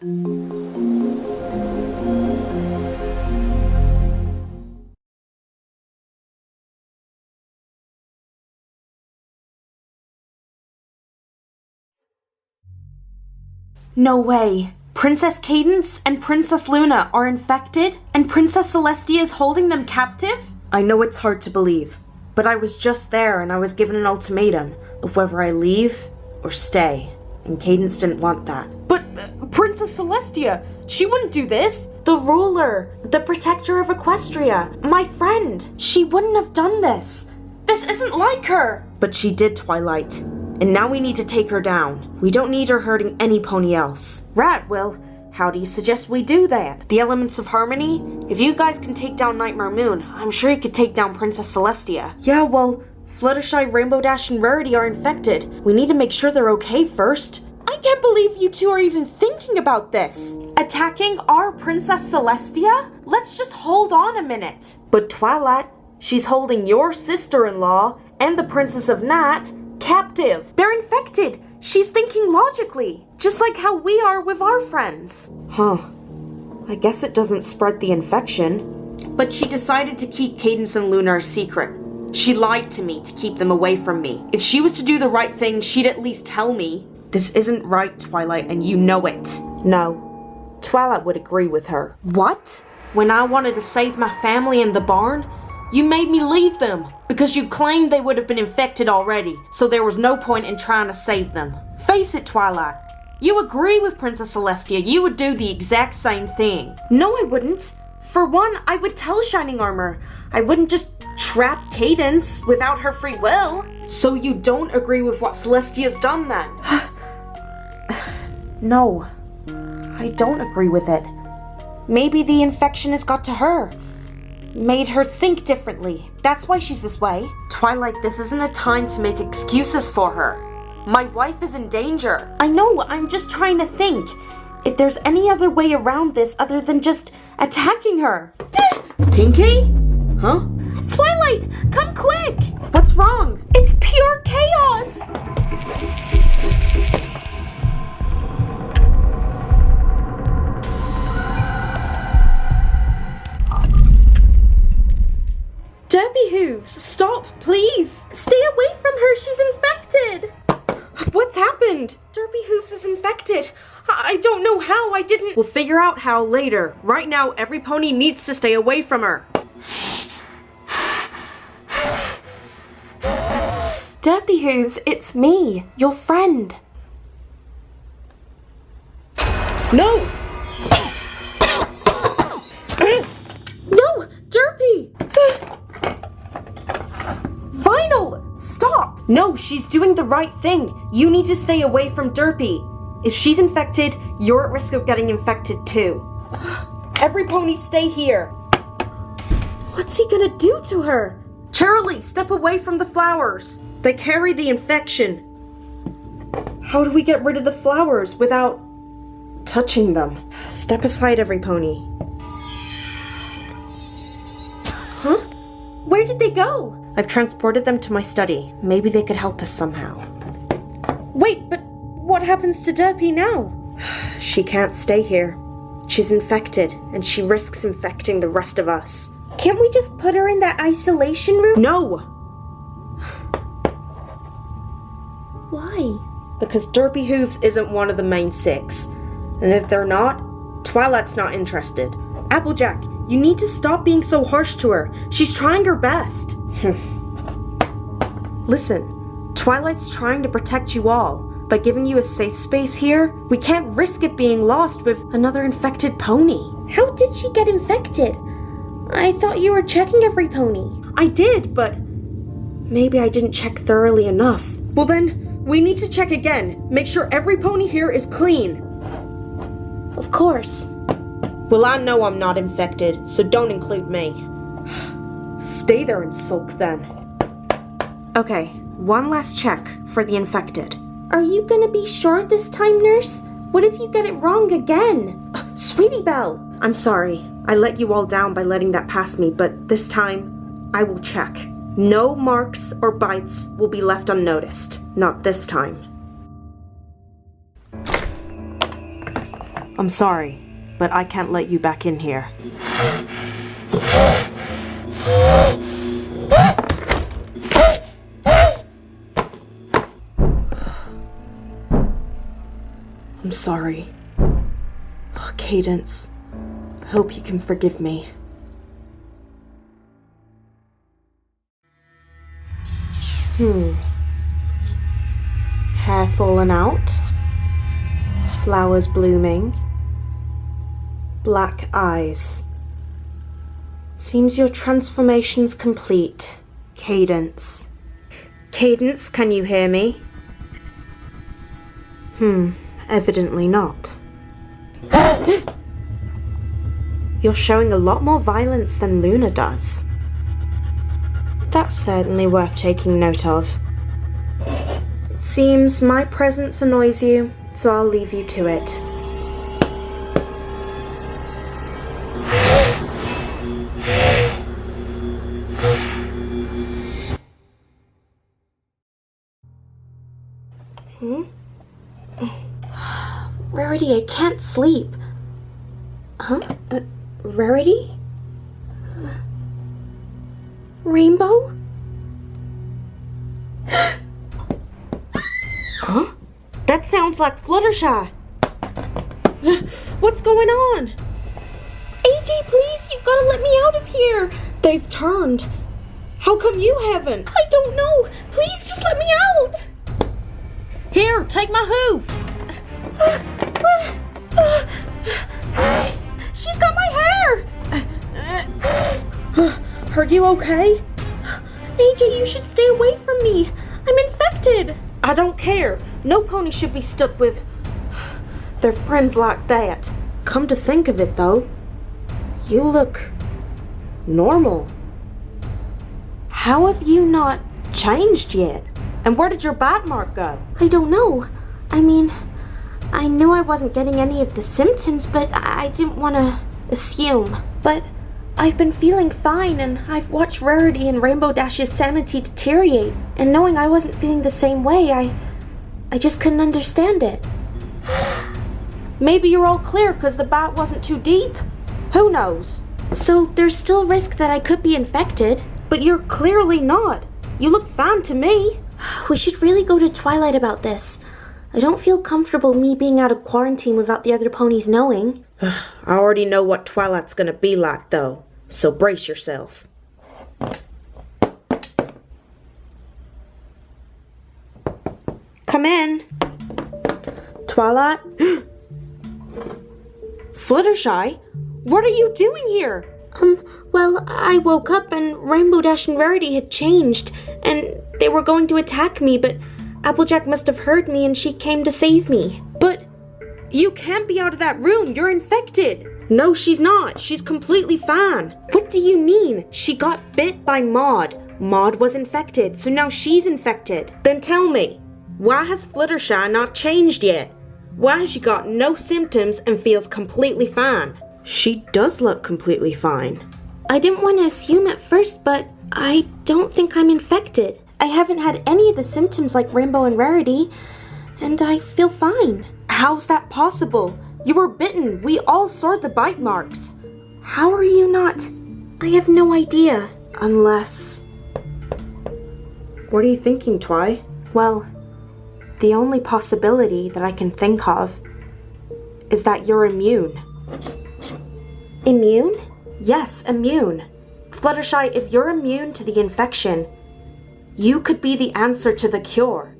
No way. Princess Cadance and Princess Luna are infected, and Princess Celestia is holding them captive? I know it's hard to believe, but I was just there and I was given an ultimatum of whether I leave or stay, and Cadance didn't want that. But Princess Celestia, she wouldn't do this. The ruler, the protector of Equestria, my friend, she wouldn't have done this. This isn't like her. But she did, Twilight. And now we need to take her down. We don't need her hurting any pony else. Right, well, how do you suggest we do that? The elements of harmony? If you guys can take down Nightmare Moon, I'm sure you could take down Princess Celestia. Yeah, well, Fluttershy, Rainbow Dash, and Rarity are infected. We need to make sure they're okay first. I can't believe you two are even thinking about this. Attacking our Princess Celestia? Let's just hold on a minute. But Twilight, she's holding your sister-in-law and the Princess of Nat captive. They're infected. She's thinking logically, just like how we are with our friends. Huh. I guess it doesn't spread the infection. But she decided to keep Cadance and Luna a secret. She lied to me to keep them away from me. If she was to do the right thing, she'd at least tell me. This isn't right, Twilight, and you know it. No. Twilight would agree with her. What? When I wanted to save my family in the barn, you made me leave them because you claimed they would have been infected already, so there was no point in trying to save them. Face it, Twilight. You agree with Princess Celestia. You would do the exact same thing. No, I wouldn't. For one, I would tell Shining Armor. I wouldn't just trap Cadance without her free will. So you don't agree with what Celestia's done then? No, I don't agree with it. Maybe the infection has got to her. Made her think differently. That's why she's this way. Twilight, this isn't a time to make excuses for her. My wife is in danger. I know, I'm just trying to think. If there's any other way around this other than just attacking her. Pinky? Huh? Twilight, come quick! What's wrong? It's pure chaos! Derpy Hooves, stop, please! Stay away from her, she's infected! What's happened? Derpy Hooves is infected. I don't know how, I didn't— We'll figure out how later. Right now, every pony needs to stay away from her. Derpy Hooves, it's me, your friend. No! No! Derpy! Vinyl! Stop! No, she's doing the right thing. You need to stay away from Derpy. If she's infected, you're at risk of getting infected too. Every pony stay here. What's he gonna do to her? Charlie, step away from the flowers. They carry the infection. How do we get rid of the flowers without touching them? Step aside, every pony. Huh? Where did they go? I've transported them to my study. Maybe they could help us somehow. Wait, but what happens to Derpy now? She can't stay here. She's infected, and she risks infecting the rest of us. Can't we just put her in that isolation room? No! Why? Because Derpy Hooves isn't one of the main six. And if they're not, Twilight's not interested. Applejack, you need to stop being so harsh to her. She's trying her best. Listen, Twilight's trying to protect you all. By giving you a safe space here, we can't risk it being lost with another infected pony. How did she get infected? I thought you were checking every pony. I did, but maybe I didn't check thoroughly enough. Well then, we need to check again. Make sure every pony here is clean. Of course. Well, I know I'm not infected, so don't include me. Stay there and sulk then. Okay, one last check for the infected. Are you gonna be sure this time, nurse? What if you get it wrong again? Sweetie Belle! I'm sorry. I let you all down by letting that pass me, but this time, I will check. No marks or bites will be left unnoticed. Not this time. I'm sorry, but I can't let you back in here. I'm sorry. Oh, Cadence, I hope you can forgive me. Hair fallen out. Flowers blooming. Black eyes. Seems your transformation's complete. Cadence. Cadence, can you hear me? Evidently not. You're showing a lot more violence than Luna does. That's certainly worth taking note of. It seems my presence annoys you, so I'll leave you to it. Rarity, I can't sleep. Huh? Rarity? Rainbow? Huh? That sounds like Fluttershy. What's going on? AJ, please, you've got to let me out of here. They've turned. How come you haven't? I don't know. Please, just let me out. Here, take my hoof. She's got my hair. Are you okay? AJ, you should stay away from me. I'm infected. I don't care. No pony should be stuck with their friends like that. Come to think of it, though, you look normal. How have you not changed yet? And where did your bite mark go? I don't know. I mean, I knew I wasn't getting any of the symptoms, but I didn't want to assume. But I've been feeling fine, and I've watched Rarity and Rainbow Dash's sanity deteriorate. And knowing I wasn't feeling the same way, I just couldn't understand it. Maybe you're all clear because the bite wasn't too deep. Who knows? So there's still risk that I could be infected. But you're clearly not. You look fine to me. We should really go to Twilight about this. I don't feel comfortable me being out of quarantine without the other ponies knowing. I already know what Twilight's gonna be like, though. So brace yourself. Come in. Twilight? Fluttershy? What are you doing here? Well, I woke up and Rainbow Dash and Rarity had changed, and they were going to attack me, but Applejack must have heard me and she came to save me. But you can't be out of that room. You're infected. No, she's not. She's completely fine. What do you mean? She got bit by Maud. Maud was infected, so now she's infected. Then tell me, why has Fluttershy not changed yet? Why has she got no symptoms and feels completely fine? She does look completely fine. I didn't want to assume at first, but I don't think I'm infected. I haven't had any of the symptoms like Rainbow and Rarity, and I feel fine. How's that possible? You were bitten. We all saw the bite marks. How are you not? I have no idea. Unless... What are you thinking, Twi? Well, the only possibility that I can think of is that you're immune. Immune? Yes, immune. Fluttershy, if you're immune to the infection, you could be the answer to the cure.